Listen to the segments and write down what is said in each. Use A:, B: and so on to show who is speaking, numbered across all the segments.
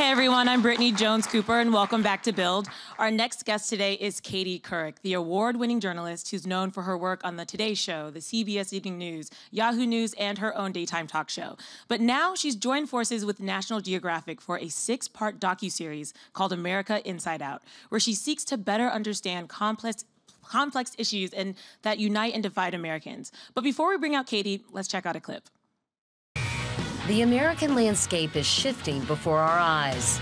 A: everyone, I'm Brittany Jones-Cooper, and welcome back to Build. Our next guest today is Katie Couric, the award-winning journalist who's known for her work on The Today Show, the CBS Evening News, Yahoo News, and her own daytime talk show. But now she's joined forces with National Geographic for a 6-part docuseries called America Inside Out, where she seeks to better understand complex issues and that unite and divide Americans. But before we bring out Katie, let's check out a clip.
B: The American landscape is shifting before our eyes.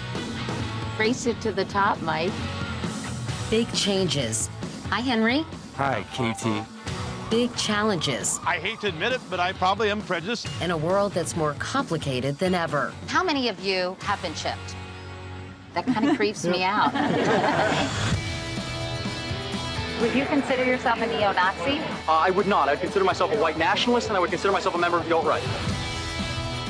C: Race it to the top, Mike.
B: Big changes.
C: Hi, Henry.
D: Hi, Katie.
B: Big challenges.
E: I hate to admit it, but I probably am prejudiced.
B: In a world that's more complicated than ever.
C: How many of you have been chipped? That kind of creeps me out. Would you consider yourself a neo-Nazi?
F: I would not. I would consider myself a white nationalist, and I would consider myself a member of the alt-right.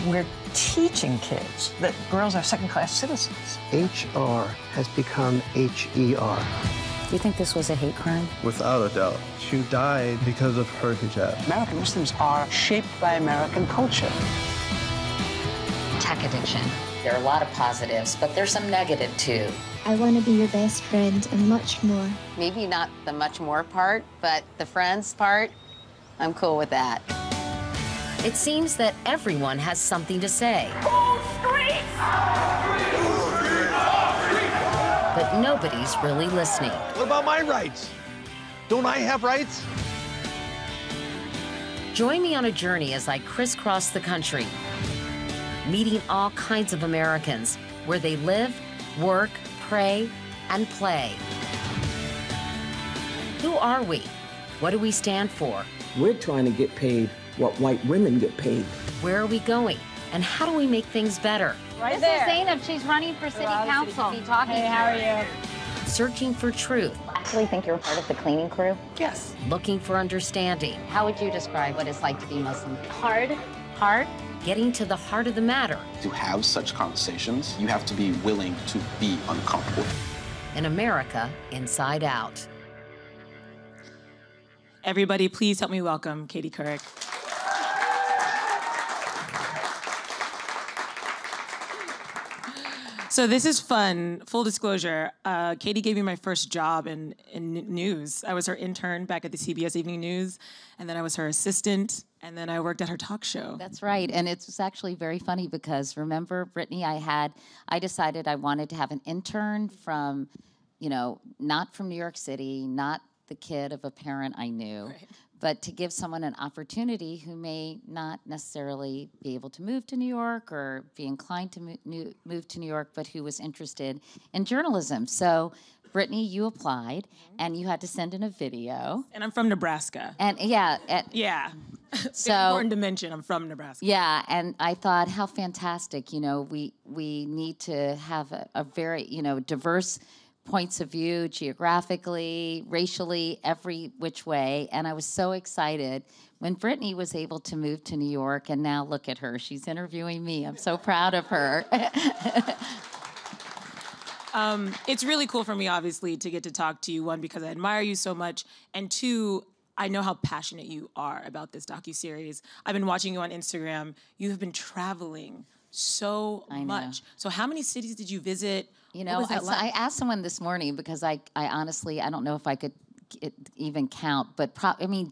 G: We're teaching kids that girls are second-class citizens.
H: HR has become HER.
C: Do you think this was a hate crime?
I: Without a doubt. She died because of her hijab.
G: American Muslims are shaped by American culture.
C: Tech addiction. There are a lot of positives, but there's some negative too.
J: I want to be your best friend and much more.
C: Maybe not the much more part, but the friends part, I'm cool with that.
B: It seems that everyone has something to say. But nobody's really listening.
E: What about my rights? Don't I have rights?
B: Join me on a journey as I crisscross the country, meeting all kinds of Americans where they live, work, pray, and play. Who are we? What do we stand for?
K: We're trying to get paid what white women get paid.
B: Where are we going? And how do we make things better?
C: Right there. This is Zainab. She's running for city council. Be talking to
J: how are you?
B: Searching for truth.
C: I actually think you're part of the cleaning crew.
G: Yes.
B: Looking for understanding.
C: How would you describe what it's like to be Muslim?
J: Hard.
C: Hard?
B: Getting to the heart of the matter.
L: To have such conversations, you have to be willing to be uncomfortable.
B: In America Inside Out.
A: Everybody, please help me welcome Katie Couric. So this is fun. Full disclosure, Katie gave me my first job in news. I was her intern back at the CBS Evening News, and then I was her assistant, and then I worked at her talk show.
C: That's right, and it's actually very funny because remember, Brittany, I decided I wanted to have an intern from, not from New York City, not the kid of a parent I knew, right, but to give someone an opportunity who may not necessarily be able to move to New York or be inclined to move to New York, but who was interested in journalism. So, Brittany, you applied, and you had to send in a video.
A: And I'm from Nebraska.
C: And yeah.
A: Yeah.
C: So
A: important to mention, I'm from Nebraska.
C: Yeah, and I thought, how fantastic, we need to have a very, diverse points of view, geographically, racially, every which way. And I was so excited when Brittany was able to move to New York, and now look at her. She's interviewing me. I'm so proud of her.
A: It's really cool for me, obviously, to get to talk to you, one, because I admire you so much, and two, I know how passionate you are about this docuseries. I've been watching you on Instagram. You have been traveling so much. So how many cities did you visit?
C: I asked someone this morning because I honestly, I don't know if I could even count, but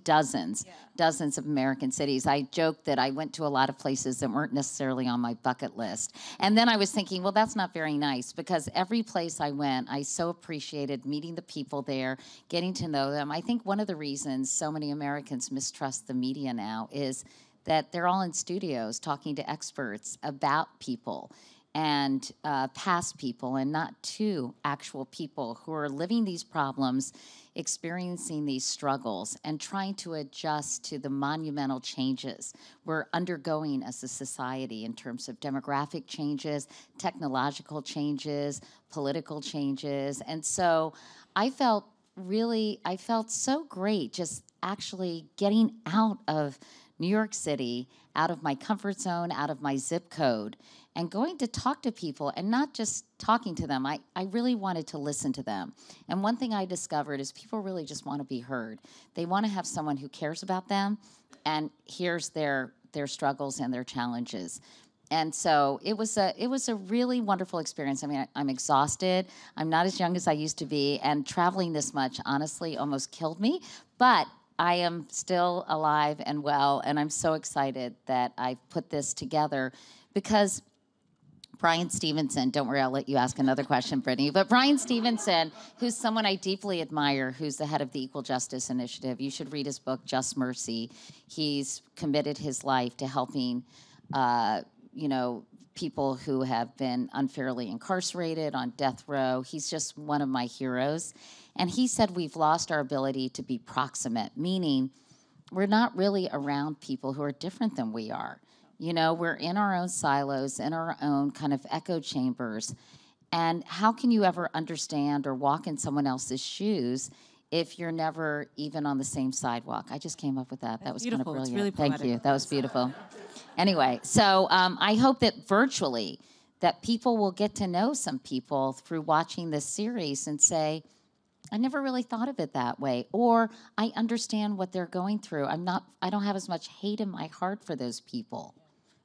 C: dozens of American cities. I joked that I went to a lot of places that weren't necessarily on my bucket list. And then I was thinking, well, that's not very nice, because every place I went, I so appreciated meeting the people there, getting to know them. I think one of the reasons so many Americans mistrust the media now is that they're all in studios talking to experts about people and past people, and not to actual people who are living these problems, experiencing these struggles, and trying to adjust to the monumental changes we're undergoing as a society in terms of demographic changes, technological changes, political changes. And so I felt so great just actually getting out of New York City, out of my comfort zone, out of my zip code, and going to talk to people, and not just talking to them. I really wanted to listen to them. And one thing I discovered is people really just want to be heard. They want to have someone who cares about them and hears their struggles and their challenges. And so it was a really wonderful experience. I mean, I'm exhausted. I'm not as young as I used to be, and traveling this much, honestly, almost killed me. But I am still alive and well, and I'm so excited that I've put this together because Brian Stevenson, don't worry, I'll let you ask another question, Brittany, but Brian Stevenson, who's someone I deeply admire, who's the head of the Equal Justice Initiative. You should read his book, Just Mercy. He's committed his life to helping people who have been unfairly incarcerated on death row. He's just one of my heroes. And he said we've lost our ability to be proximate, meaning we're not really around people who are different than we are. You know, we're in our own silos, in our own kind of echo chambers. And how can you ever understand or walk in someone else's shoes if you're never even on the same sidewalk? I just came up with that. That was kind of brilliant.
A: It's really
C: Thank you. That was beautiful. Anyway, so I hope that virtually that people will get to know some people through watching this series and say, I never really thought of it that way, or I understand what they're going through. I don't have as much hate in my heart for those people.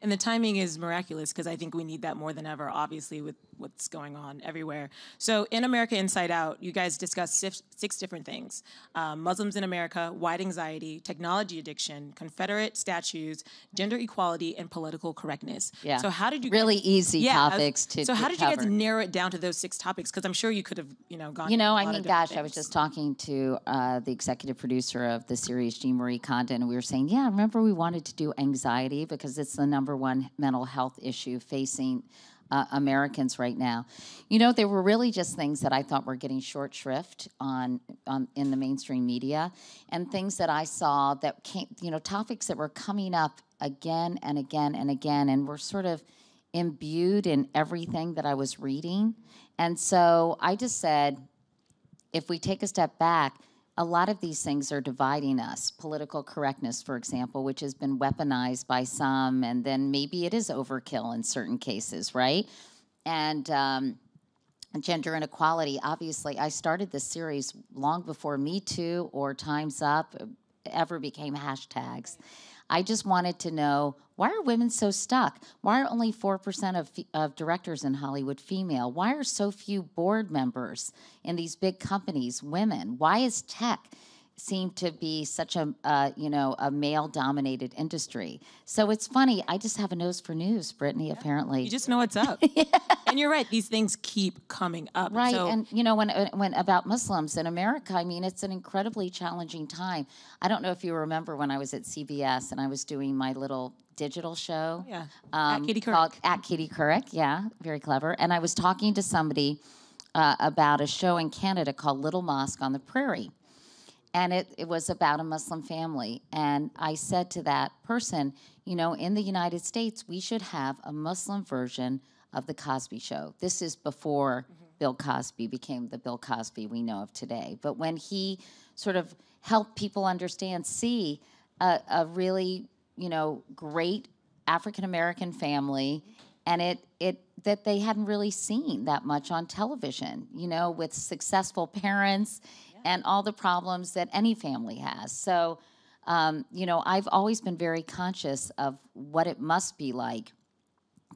A: And the timing is miraculous because I think we need that more than ever, obviously, with what's going on everywhere. So in America Inside Out, you guys discussed six different things. Muslims in America, white anxiety, technology addiction, Confederate statues, gender equality, and political correctness.
C: Yeah.
A: So how did you
C: really easy topics to
A: So how did you
C: cover.
A: guys narrow it down to those 6 topics? Because I'm sure you could have, gone.
C: I was just talking to the executive producer of the series, Jean Marie Condon, and we were saying, yeah, remember we wanted to do anxiety because it's the number one mental health issue facing Americans right now. There were really just things that I thought were getting short shrift in the mainstream media, and things that I saw that came, topics that were coming up again and again and again, and were sort of imbued in everything that I was reading. And so I just said, if we take a step back, a lot of these things are dividing us. Political correctness, for example, which has been weaponized by some, and then maybe it is overkill in certain cases, right? And gender inequality, obviously, I started this series long before Me Too or Time's Up ever became hashtags. I just wanted to know, why are women so stuck? Why are only 4% of directors in Hollywood female? Why are so few board members in these big companies women? Why is tech seem to be such a male-dominated industry? So it's funny, I just have a nose for news, Brittany, apparently.
A: You just know what's up. Yeah. And you're right, these things keep coming up.
C: Right, and when about Muslims in America, I mean, it's an incredibly challenging time. I don't know if you remember when I was at CBS and I was doing my little digital show.
A: Yeah, at Katie Couric.
C: At Katie Couric, yeah, very clever. And I was talking to somebody about a show in Canada called Little Mosque on the Prairie. And it was about a Muslim family. And I said to that person, in the United States, we should have a Muslim version of The Cosby Show. This is before Bill Cosby became the Bill Cosby we know of today. But when he sort of helped people see a really, great African-American family, and it that they hadn't really seen that much on television, with successful parents and all the problems that any family has. So, I've always been very conscious of what it must be like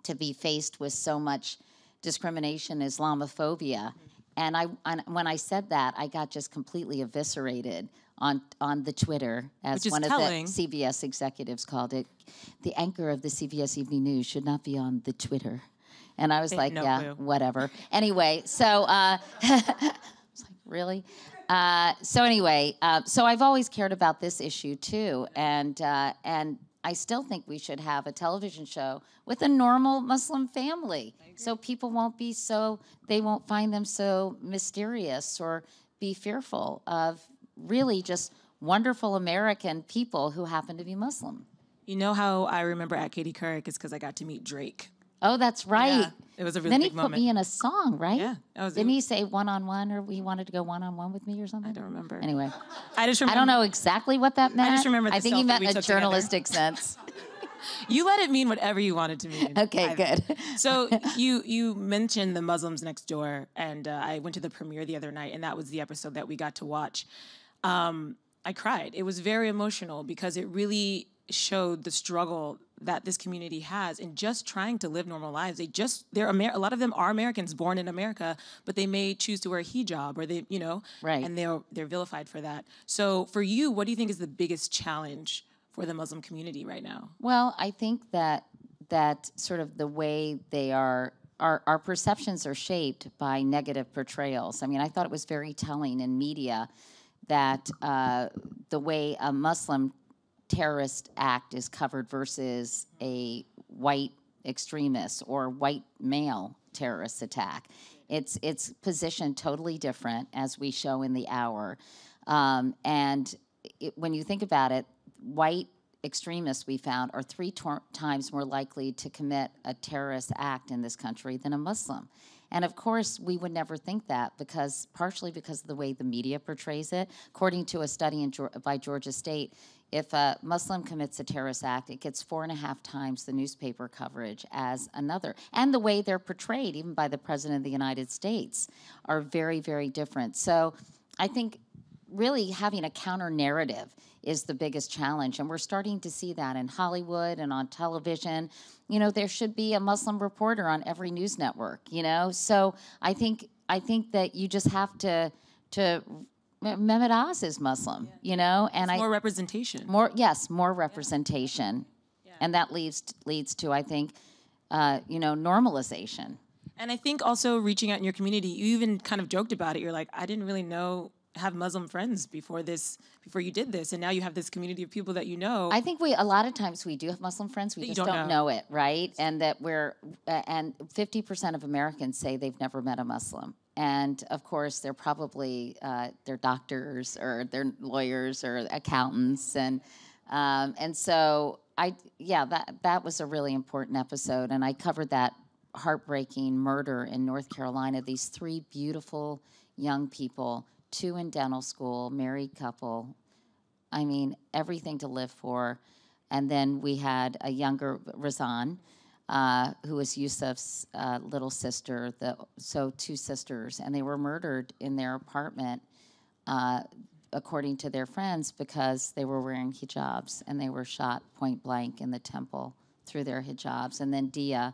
C: to be faced with so much discrimination, Islamophobia. And when I said that, I got just completely eviscerated on the Twitter, as one of the CBS executives called it. The anchor of the CBS Evening News should not be on the Twitter. And I was like, whatever. Anyway, so I was like, really? So I've always cared about this issue too, and I still think we should have a television show with a normal Muslim family, so people they won't find them so mysterious or be fearful of really just wonderful American people who happen to be Muslim.
A: You know how I remember at Katie Couric is because I got to meet Drake.
C: Oh, that's right.
A: Yeah, it was a really big moment.
C: Then he put me in a song, right?
A: Yeah.
C: Didn't he say one-on-one, or he wanted to go one-on-one with me or something?
A: I don't remember.
C: Anyway.
A: I
C: don't know exactly what that meant.
A: I just remember the
C: I think he
A: selfie
C: meant
A: we
C: in a
A: took
C: journalistic
A: together.
C: sense.
A: You let it mean whatever you wanted to mean.
C: Okay, good.
A: So you mentioned the Muslims Next Door, and I went to the premiere the other night, and that was the episode that we got to watch. I cried. It was very emotional because it really showed the struggle that this community has in just trying to live normal lives. A lot of them are Americans born in America, but they may choose to wear a hijab or they,
C: right.
A: and they're vilified for that. So for you, what do you think is the biggest challenge for the Muslim community right now?
C: Well, I think that sort of the way they are, our perceptions are shaped by negative portrayals. I mean, I thought it was very telling in media that the way a Muslim terrorist act is covered versus a white extremist or white male terrorist attack. It's positioned totally different, as we show in the hour. And when you think about it, white extremists, we found, are 3 times more likely to commit a terrorist act in this country than a Muslim. And of course, we would never think that, partially because of the way the media portrays it. According to a study by Georgia State, if a Muslim commits a terrorist act, it gets 4.5 times the newspaper coverage as another. And the way they're portrayed, even by the President of the United States, are very, very different. So I think really having a counter narrative is the biggest challenge, and we're starting to see that in Hollywood and on television. There should be a Muslim reporter on every news network. So I think that you just have to Mehmet Oz is Muslim, and
A: more representation.
C: More representation, and that leads to, I think, normalization.
A: And I think also reaching out in your community, you even kind of joked about it. You're like, I didn't really have Muslim friends before you did this, and now you have this community of people that you know.
C: I think a lot of times we do have Muslim friends, we just don't know it, right? And that and 50% of Americans say they've never met a Muslim. And of course, they're probably they're doctors or they're lawyers or accountants, and so that was a really important episode, and I covered that heartbreaking murder in North Carolina. These 3 beautiful young people, 2 in dental school, married couple. I mean, everything to live for. And then we had a younger Razan, who was Yusuf's little sister, 2 sisters, and they were murdered in their apartment, according to their friends, because they were wearing hijabs, and they were shot point blank in the temple through their hijabs. And then Dia,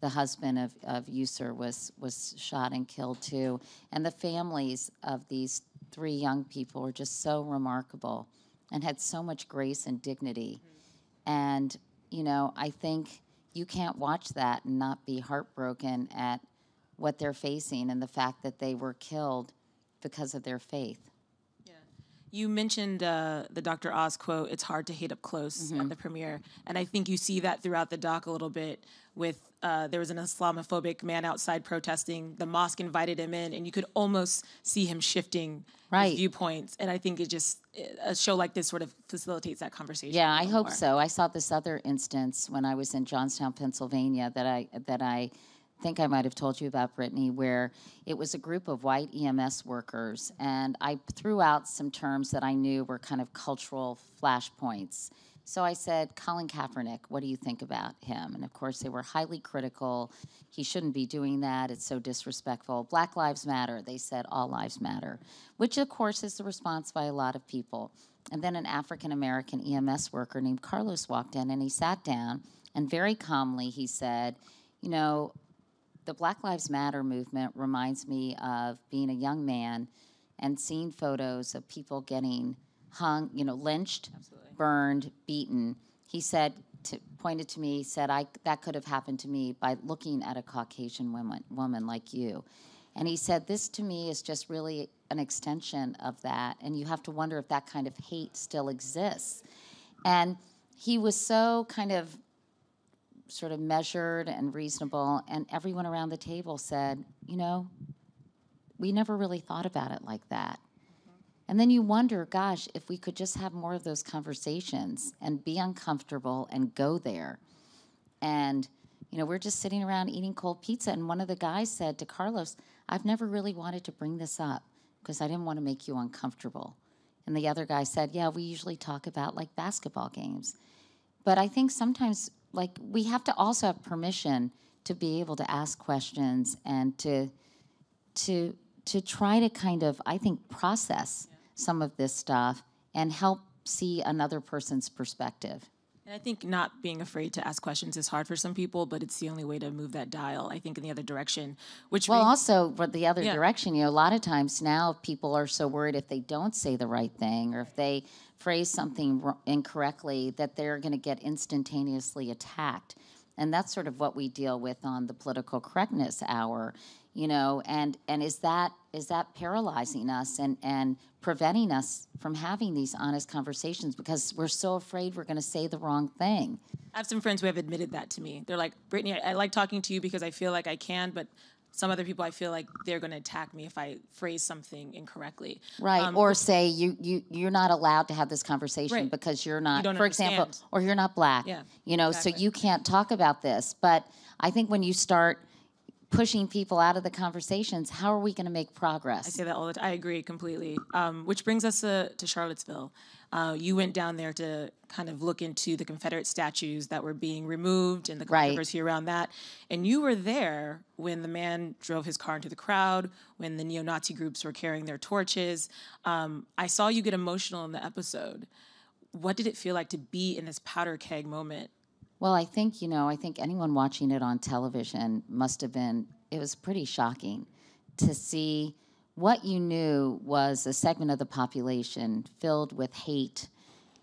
C: the husband of Yusur, was shot and killed too. And the families of these 3 young people were just so remarkable and had so much grace and dignity. And, I think you can't watch that and not be heartbroken at what they're facing and the fact that they were killed because of their faith.
A: You mentioned the Dr. Oz quote, "It's hard to hate up close," at the premiere. And I think you see that throughout the doc a little bit with, there was an Islamophobic man outside protesting. The mosque invited him in, and you could almost see him shifting his viewpoints. And I think a show like this sort of facilitates that conversation.
C: Yeah, I hope so. I saw this other instance when I was in Johnstown, Pennsylvania, that I think I might have told you about, Brittany, where it was a group of white EMS workers, and I threw out some terms that I knew were kind of cultural flashpoints. So I said, Colin Kaepernick, what do you think about him? And of course, they were highly critical. He shouldn't be doing that. It's so disrespectful. Black Lives Matter. They said all lives matter, which of course is the response by a lot of people. And then an African-American EMS worker named Carlos walked in, and he sat down, and very calmly he said, the Black Lives Matter movement reminds me of being a young man and seeing photos of people getting hung, lynched, burned, beaten. He said, pointed to me, said, that could have happened to me by looking at a Caucasian woman like you. And he said, this to me is just really an extension of that, and you have to wonder if that kind of hate still exists. And he was so kind of sort of measured and reasonable, and everyone around the table said, we never really thought about it like that. And then you wonder, gosh, if we could just have more of those conversations and be uncomfortable and go there. And, we're just sitting around eating cold pizza, and one of the guys said to Carlos, I've never really wanted to bring this up because I didn't want to make you uncomfortable. And the other guy said, yeah, we usually talk about like basketball games. But I think sometimes we have to also have permission to be able to ask questions and to try to kind of, I think, process some of this stuff and help see another person's perspective.
A: And I think not being afraid to ask questions is hard for some people, but it's the only way to move that dial, I think, in the other direction.
C: Also, for the other direction, a lot of times now people are so worried if they don't say the right thing or if they phrase something incorrectly that they're going to get instantaneously attacked. And that's sort of what we deal with on the political correctness hour, and is that paralyzing us and preventing us from having these honest conversations because we're so afraid we're going to say the wrong thing.
A: I have some friends who have admitted that to me. They're like, Brittany, I like talking to you because I feel like I can, but some other people I feel like they're going to attack me if I phrase something incorrectly.
C: Right, or say you're not allowed to have this conversation because you're not, for example, or you're not black.
A: Yeah,
C: so you can't talk about this. But I think when you start pushing people out of the conversations, how are we going to make progress?
A: I say that all the time. I agree completely. Which brings us to Charlottesville. You went down there to kind of look into the Confederate statues that were being removed and the controversy around that. And you were there when the man drove his car into the crowd, when the neo-Nazi groups were carrying their torches. I saw you get emotional in the episode. What did it feel like to be in this powder keg moment?
C: Well, I think anyone watching it on television it was pretty shocking to see what you knew was a segment of the population filled with hate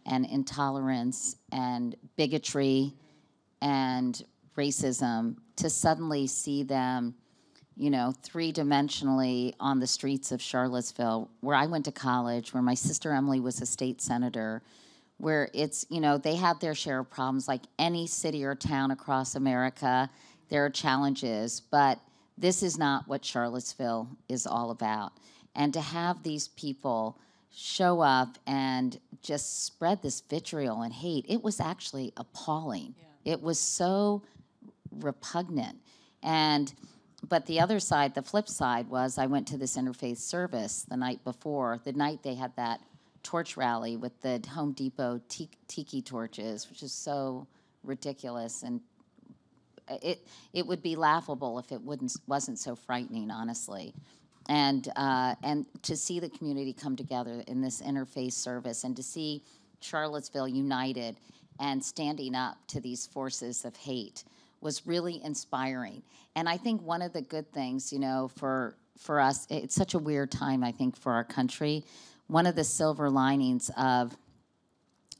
C: and intolerance and bigotry and racism, to suddenly see them, three-dimensionally on the streets of Charlottesville, where I went to college, where my sister Emily was a state senator, where it's, they have their share of problems like any city or town across America. There are challenges, but this is not what Charlottesville is all about. And to have these people show up and just spread this vitriol and hate, it was actually appalling. Yeah. It was so repugnant. But the other side, the flip side was I went to this interfaith service the night before, the night they had that torch rally with the Home Depot tiki torches, which is so ridiculous, and it would be laughable if it wasn't so frightening, honestly. And to see the community come together in this interfaith service and to see Charlottesville united and standing up to these forces of hate was really inspiring. And I think one of the good things, for us, it's such a weird time, I think, for our country. One of the silver linings of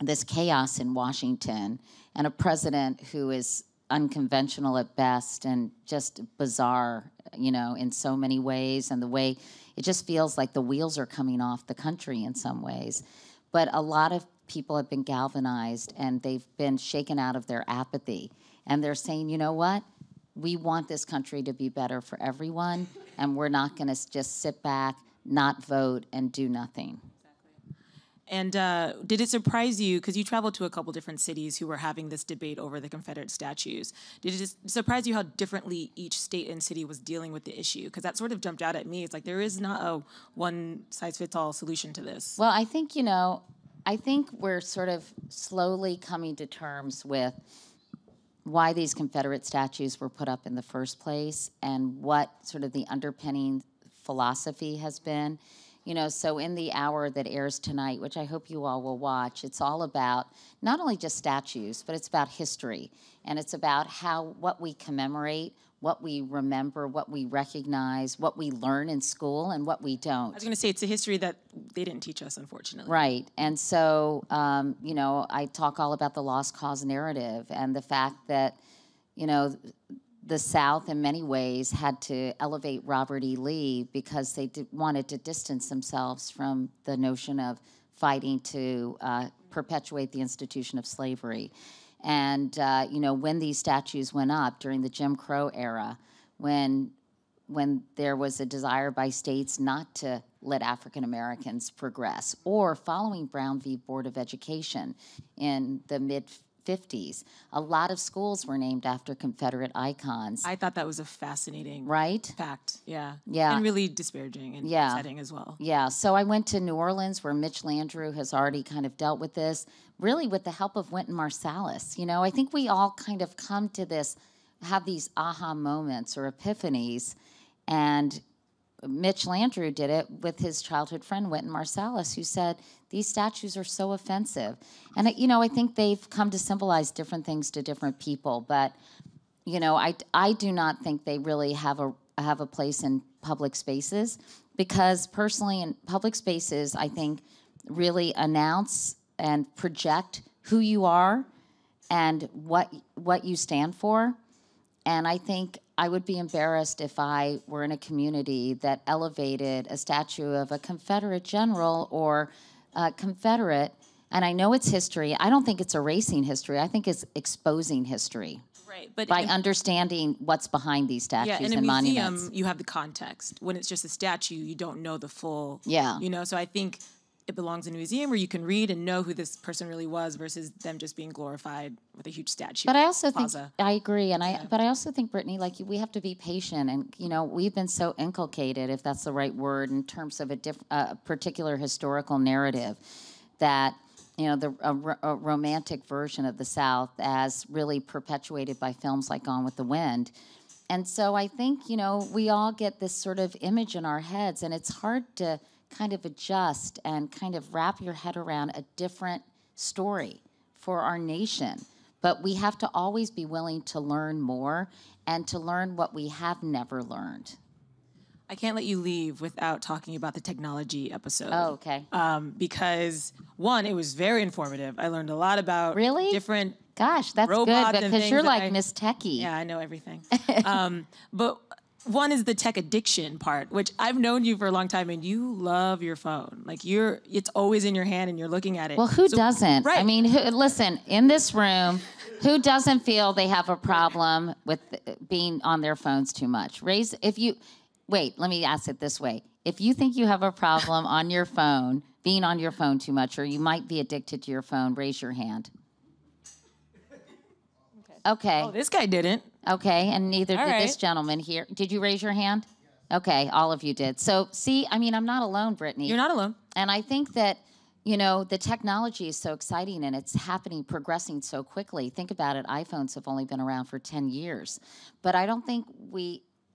C: this chaos in Washington and a president who is unconventional at best and just bizarre, in so many ways, and the way it just feels like the wheels are coming off the country in some ways. But a lot of people have been galvanized and they've been shaken out of their apathy. And they're saying, you know what? We want this country to be better for everyone, and we're not going to just sit back, not vote, and do nothing.
A: And did it surprise you, because you traveled to a couple different cities who were having this debate over the Confederate statues, did it surprise you how differently each state and city was dealing with the issue? Because that sort of jumped out at me. It's like there is not a one-size-fits-all solution to this.
C: Well, I think we're sort of slowly coming to terms with why these Confederate statues were put up in the first place and what sort of the underpinning philosophy has been. So in the hour that airs tonight, which I hope you all will watch, it's all about not only just statues, but it's about history. And it's about what we commemorate, what we remember, what we recognize, what we learn in school, and what we don't.
A: I was going to say, it's a history that they didn't teach us, unfortunately.
C: Right. And so, I talk all about the lost cause narrative and the fact that, the South, in many ways, had to elevate Robert E. Lee because they wanted to distance themselves from the notion of fighting to perpetuate the institution of slavery. And, when these statues went up during the Jim Crow era, when there was a desire by states not to let African Americans progress, or following Brown v. Board of Education in the mid-50s, a lot of schools were named after Confederate icons.
A: I thought that was a fascinating fact. Yeah. And really disparaging and upsetting as well.
C: Yeah. So I went to New Orleans, where Mitch Landrieu has already kind of dealt with this, really with the help of Wynton Marsalis. I think we all kind of come to this, have these aha moments or epiphanies, and Mitch Landrieu did it with his childhood friend, Wynton Marsalis, who said, these statues are so offensive. And, I think they've come to symbolize different things to different people. But, I do not think they really have a place in public spaces, because personally in public spaces, I think really announce and project who you are and what you stand for. And I think I would be embarrassed if I were in a community that elevated a statue of a Confederate general or a Confederate. And I know it's history. I don't think it's erasing history. I think it's exposing history.
A: Right, but
C: by understanding what's behind these statues and monuments.
A: In a museum, you have the context. When it's just a statue, you don't know the full.
C: Yeah.
A: So I think it belongs in a museum where you can read and know who this person really was, versus them just being glorified with a huge statue.
C: But I also
A: plaza.
C: think I agree, and but I also think, Brittany, like, we have to be patient, and we've been so inculcated, if that's the right word, in terms of a particular historical narrative, that a romantic version of the South as really perpetuated by films like Gone with the Wind. And so I think, we all get this sort of image in our heads, and it's hard to kind of adjust and kind of wrap your head around a different story for our nation. But we have to always be willing to learn more and to learn what we have never learned.
A: I can't let you leave without talking about the technology episode.
C: Oh, okay.
A: Because, one, it was very informative. I learned a lot about different
C: Gosh, that's
A: robots
C: good, because you're like Miss Techie.
A: Yeah, I know everything. But one is the tech addiction part, which I've known you for a long time, and you love your phone. Like, it's always in your hand, and you're looking at it.
C: Well, who doesn't?
A: Right.
C: I mean, listen, in this room, who doesn't feel they have a problem with being on their phones too much? Wait, let me ask it this way. If you think you have a problem on your phone, being on your phone too much, or you might be addicted to your phone, raise your hand. Okay.
A: Oh, this guy didn't.
C: Okay, and neither did this gentleman here. Did you raise your hand? Okay, all of you did. So, see, I mean, I'm not alone, Brittany.
A: You're not alone.
C: And I think that, the technology is so exciting, and it's happening, progressing so quickly. Think about it. iPhones have only been around for 10 years. But I don't think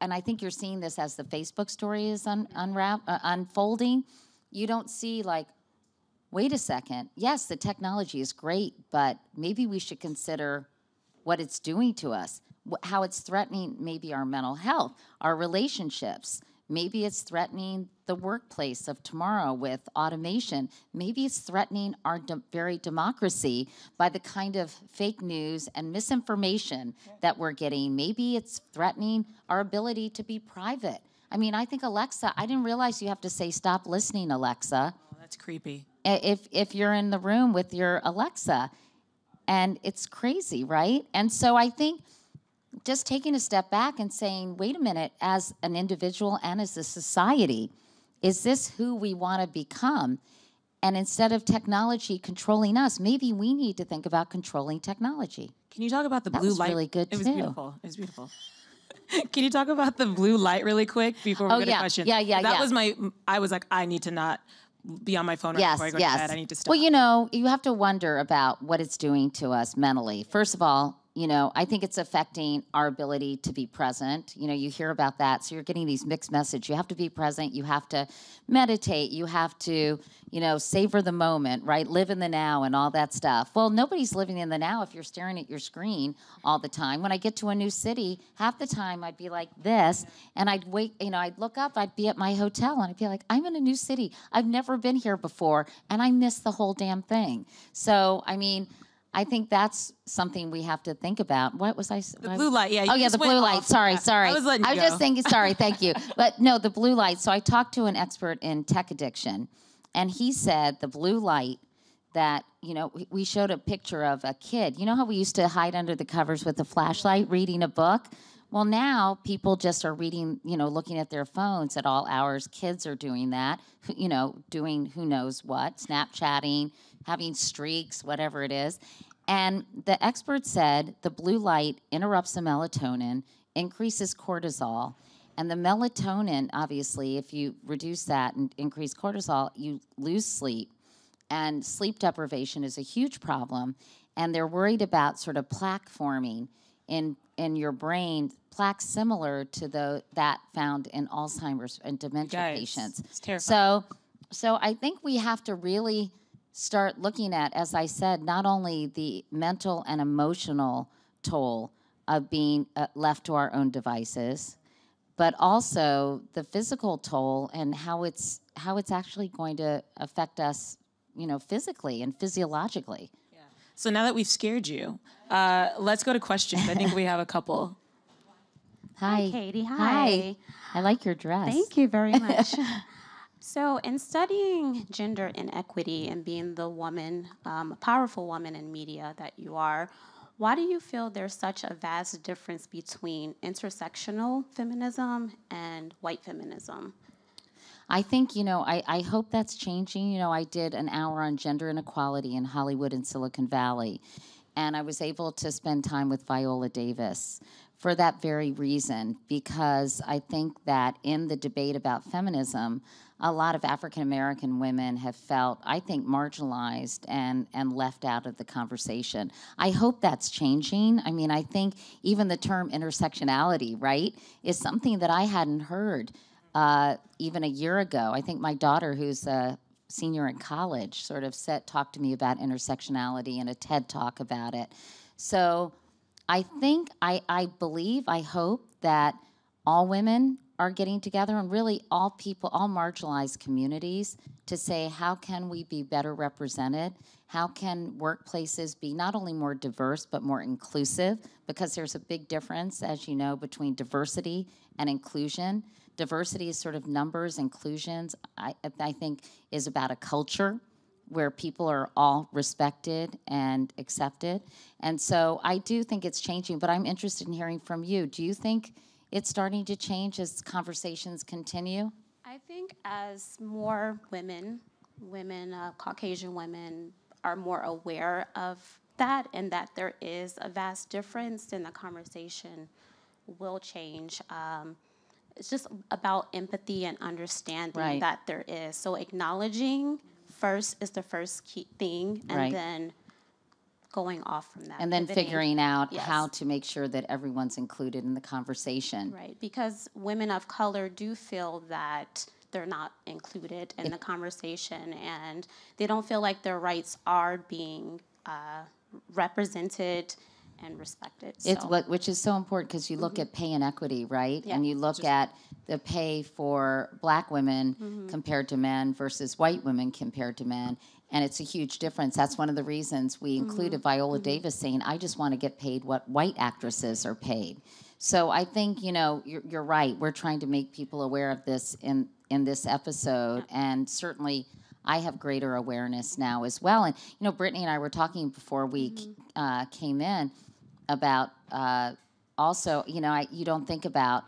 C: and I think you're seeing this as the Facebook story is unfolding. You don't see, like, wait a second. Yes, the technology is great, but maybe we should consider what it's doing to us, how it's threatening maybe our mental health, our relationships. Maybe it's threatening the workplace of tomorrow with automation. Maybe it's threatening our very democracy by the kind of fake news and misinformation that we're getting. Maybe it's threatening our ability to be private. I mean, I think Alexa, I didn't realize you have to say, stop listening, Alexa.
A: Oh, that's creepy.
C: If you're in the room with your Alexa. And it's crazy, right? And so I think just taking a step back and saying, wait a minute, as an individual and as a society, is this who we want to become? And instead of technology controlling us, maybe we need to think about controlling technology.
A: Can you talk about the blue light?
C: That was really good,
A: It was
C: too.
A: beautiful. It was beautiful. Can you talk about the blue light really quick before we go to questions? That was I was like, I need to not be on my phone right before I go to bed. I need to stop.
C: Well, you have to wonder about what it's doing to us mentally. First of all, I think it's affecting our ability to be present. You hear about that. So you're getting these mixed messages. You have to be present. You have to meditate. You have to, savor the moment, right? Live in the now and all that stuff. Well, nobody's living in the now if you're staring at your screen all the time. When I get to a new city, half the time I'd be like this, and I'd wait, I'd look up, I'd be at my hotel, and I'd be like, I'm in a new city. I've never been here before, and I missed the whole damn thing. So, I think that's something we have to think about. What was I?
A: The blue light, yeah.
C: Oh, yeah, the blue light. Sorry.
A: I was letting you
C: I was
A: go.
C: just thinking, sorry, thank you. But no, the blue light. So I talked to an expert in tech addiction, and he said the blue light that, we showed a picture of a kid. You know how we used to hide under the covers with a flashlight reading a book? Well, now people just are reading, looking at their phones at all hours. Kids are doing that, doing who knows what, Snapchatting, having streaks, whatever it is. And the expert said the blue light interrupts the melatonin, increases cortisol. And the melatonin, obviously, if you reduce that and increase cortisol, you lose sleep. And sleep deprivation is a huge problem. And they're worried about sort of plaque forming in your brain plaques similar to that found in Alzheimer's and dementia patients.
A: It's terrifying.
C: So I think we have to really start looking at, as I said, not only the mental and emotional toll of being left to our own devices, but also the physical toll and how it's actually going to affect us, physically and physiologically.
A: Yeah. So now that we've scared you, let's go to questions. I think we have a couple.
C: Hi,
D: Katie.
C: Hi. I like your dress.
D: Thank you very much. So in studying gender inequity and being the woman, powerful woman in media that you are, why do you feel there's such a vast difference between intersectional feminism and white feminism?
C: I think, I hope that's changing. I did an hour on gender inequality in Hollywood and Silicon Valley, and I was able to spend time with Viola Davis for that very reason, because I think that in the debate about feminism, a lot of African American women have felt, I think, marginalized and left out of the conversation. I hope that's changing. I mean, I think even the term intersectionality, right, is something that I hadn't heard even a year ago. I think my daughter, who's a senior in college, sort of talked to me about intersectionality in a TED Talk about it. So I think, I believe, I hope that all women are getting together, and really all people, all marginalized communities, to say, how can we be better represented? How can workplaces be not only more diverse, but more inclusive? Because there's a big difference, as you know, between diversity and inclusion. Diversity is sort of numbers. Inclusions, I think, is about a culture where people are all respected and accepted. And so I do think it's changing, but I'm interested in hearing from you. Do you think it's starting to change as conversations continue?
D: I think as more women, Caucasian women, are more aware of that and that there is a vast difference, then the conversation will change. It's just about empathy and understanding that there is. So acknowledging first is the first key thing, and then going off from that.
C: And then figuring out how to make sure that everyone's included in the conversation.
D: Right, because women of color do feel that they're not included in the conversation, and they don't feel like their rights are being represented and respected.
C: Which is so important, because you look at pay inequity, right? Yeah. And you look at the pay for black women compared to men versus white women compared to men. And it's a huge difference. That's one of the reasons we included Viola Davis saying, I just want to get paid what white actresses are paid. So I think, you're right. We're trying to make people aware of this in this episode. And certainly I have greater awareness now as well. And, Brittany and I were talking before we came in about also, you don't think about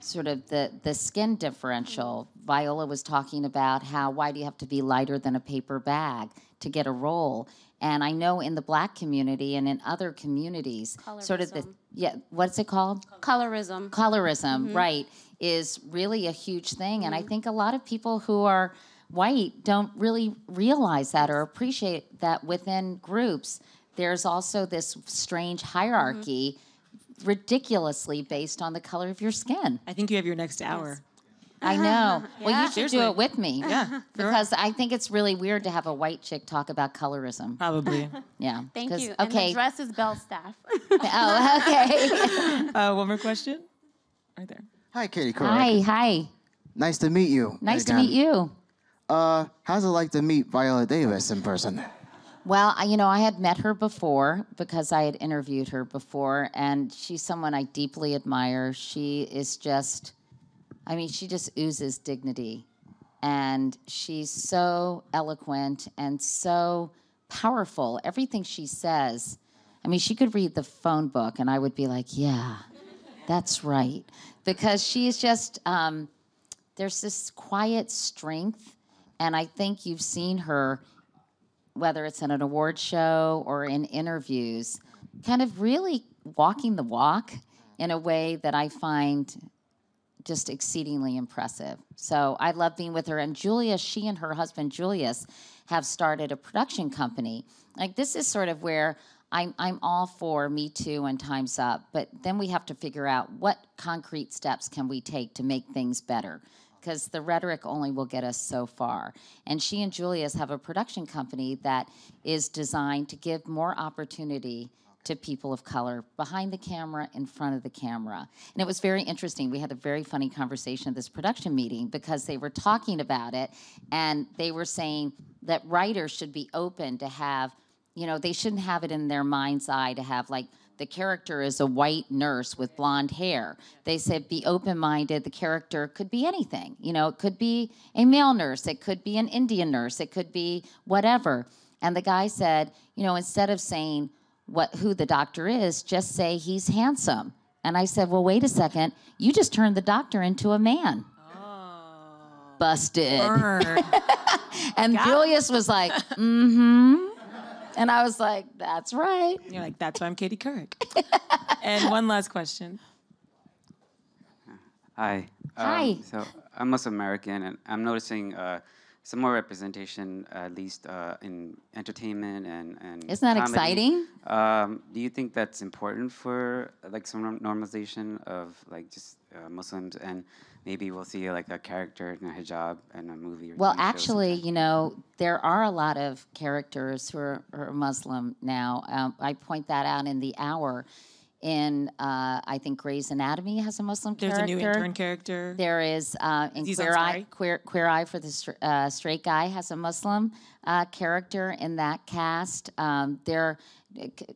C: sort of the skin differential. Viola was talking about why do you have to be lighter than a paper bag to get a role? And I know in the black community and in other communities, sort of what's it called?
D: Colorism.
C: Colorism, right, is really a huge thing. And I think a lot of people who are white don't really realize that or appreciate that within groups. There's also this strange hierarchy ridiculously based on the color of your skin.
A: I think you have your next hour.
C: I know. Well, you should
A: Seriously.
C: do it with me.
A: Yeah.
C: Because I think it's really weird to have a white chick talk about colorism.
A: Probably.
C: Yeah.
D: Thank you.
C: Okay.
D: And the dress is Bell staff.
C: Oh, okay.
A: One more question? Right there.
M: Hi, Katie Couric.
C: Hi.
M: Nice to meet you.
C: Nice to meet you.
M: How's it like to meet Viola Davis in person?
C: Well, I had met her before because I had interviewed her before, and she's someone I deeply admire. She is just, she just oozes dignity, and she's so eloquent and so powerful. Everything she says, she could read the phone book, and I would be like, yeah, that's right. Because she's just, there's this quiet strength, and I think you've seen her, whether it's in an award show or in interviews, kind of really walking the walk in a way that I find just exceedingly impressive. So I love being with her. And Julia, she and her husband Julius have started a production company. Like, this is sort of where I'm all for Me Too and Time's Up, but then we have to figure out what concrete steps can we take to make things better, because the rhetoric only will get us so far. And she and Julius have a production company that is designed to give more opportunity to people of color behind the camera, in front of the camera. And it was very interesting. We had a very funny conversation at this production meeting because they were talking about it, and they were saying that writers should be open to have, you know, they shouldn't have it in their mind's eye to have, like, the character is a white nurse with blonde hair. They said be open-minded. The character could be anything. You know, it could be a male nurse. It could be an Indian nurse. It could be whatever. And the guy said, you know, instead of saying who the doctor is, just say he's handsome. And I said, well, wait a second. You just turned the doctor into a man. Oh. Busted. And Julius was like, mm-hmm. And I was like, that's right.
A: You're like, that's why I'm Katie Couric. And one last question.
N: Hi.
C: Hi.
N: So I'm Muslim American, and I'm noticing some more representation, at least in entertainment and
C: Isn't that
N: comedy.
C: exciting?
N: Do you think that's important for like some normalization of like just Muslims, and maybe we'll see like a character in a hijab in a movie? Or
C: well,
N: TV show
C: actually,
N: sometime?
C: you know, there are a lot of characters who are Muslim now. I point that out in the hour. In, I think Grey's Anatomy has a Muslim
A: There's
C: character.
A: a new intern character.
C: There is, in
A: Aziz
C: Queer Eye for the Straight Guy has a Muslim character in that cast. There,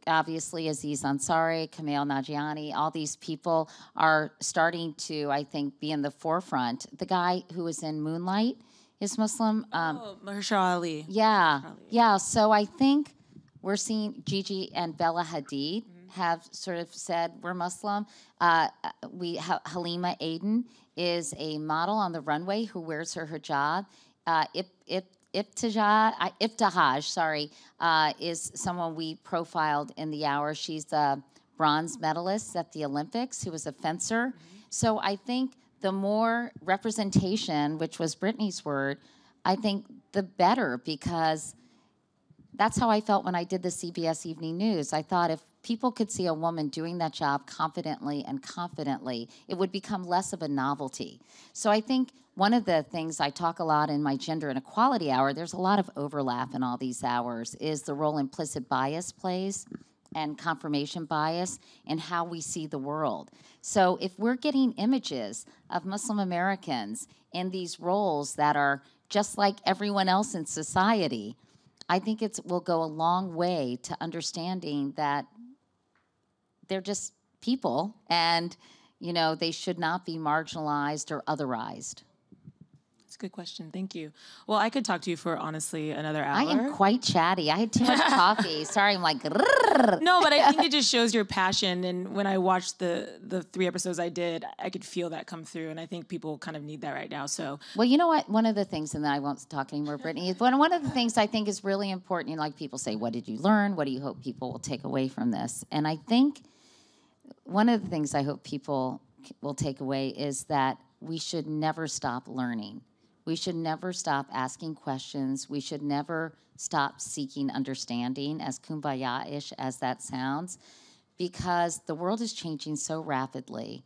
C: obviously, Aziz Ansari, Kumail Nanjiani, all these people are starting to, I think, be in the forefront. The guy who was in Moonlight is Muslim.
A: Mahershala Ali.
C: Yeah, yeah. So I think we're seeing Gigi and Bella Hadid have sort of said we're Muslim. Halima Aden is a model on the runway who wears her hijab. Iftihaj, is someone we profiled in the hour. She's a bronze medalist at the Olympics who was a fencer. So I think the more representation, which was Brittany's word, I think the better, because that's how I felt when I did the CBS Evening News. I thought if people could see a woman doing that job confidently and confidently, it would become less of a novelty. So I think one of the things I talk a lot in my gender inequality hour, there's a lot of overlap in all these hours, is the role implicit bias plays and confirmation bias in how we see the world. So if we're getting images of Muslim Americans in these roles that are just like everyone else in society, I think it will go a long way to understanding that they're just people, and you know they should not be marginalized or otherized.
A: That's a good question. Thank you. Well, I could talk to you for honestly another hour.
C: I am quite chatty. I had too much coffee. Sorry, I'm like.
A: No, but I think it just shows your passion. And when I watched the 3 episodes I did, I could feel that come through. And I think people kind of need that right now. So.
C: Well, you know what? One of the things, and then I won't talk anymore, Brittany, is one of the things I think is really important. You know, like people say, what did you learn? What do you hope people will take away from this? And I think one of the things I hope people will take away is that we should never stop learning. We should never stop asking questions. We should never stop seeking understanding, as kumbaya-ish as that sounds, because the world is changing so rapidly.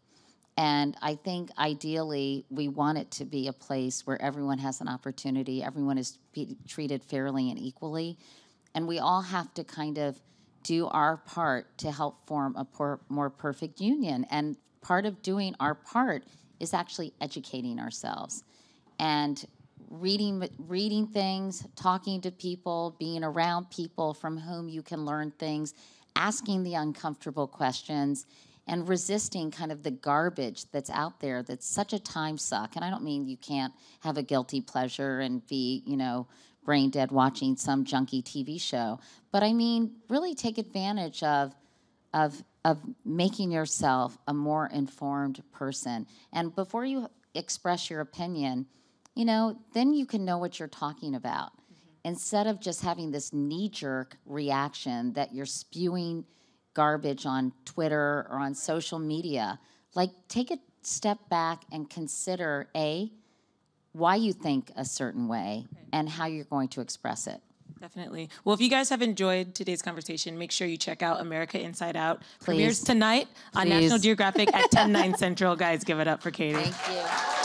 C: And I think ideally we want it to be a place where everyone has an opportunity, everyone is treated fairly and equally, and we all have to kind of do our part to help form a more perfect union. And part of doing our part is actually educating ourselves and reading things, talking to people, being around people from whom you can learn things, asking the uncomfortable questions, and resisting kind of the garbage that's out there that's such a time suck. And I don't mean you can't have a guilty pleasure and be, you know, brain dead watching some junky TV show, but I mean really take advantage of making yourself a more informed person. And before you express your opinion, you know, then you can know what you're talking about. Instead of just having this knee-jerk reaction that you're spewing garbage on Twitter or on social media, like take a step back and consider, A, why you think a certain way and how you're going to express it.
A: Definitely. Well, if you guys have enjoyed today's conversation, make sure you check out America Inside Out.
C: Please.
A: Premieres tonight on
C: Please.
A: National Geographic at 10, 9 Central. Guys, give it up for Katie.
C: Thank you.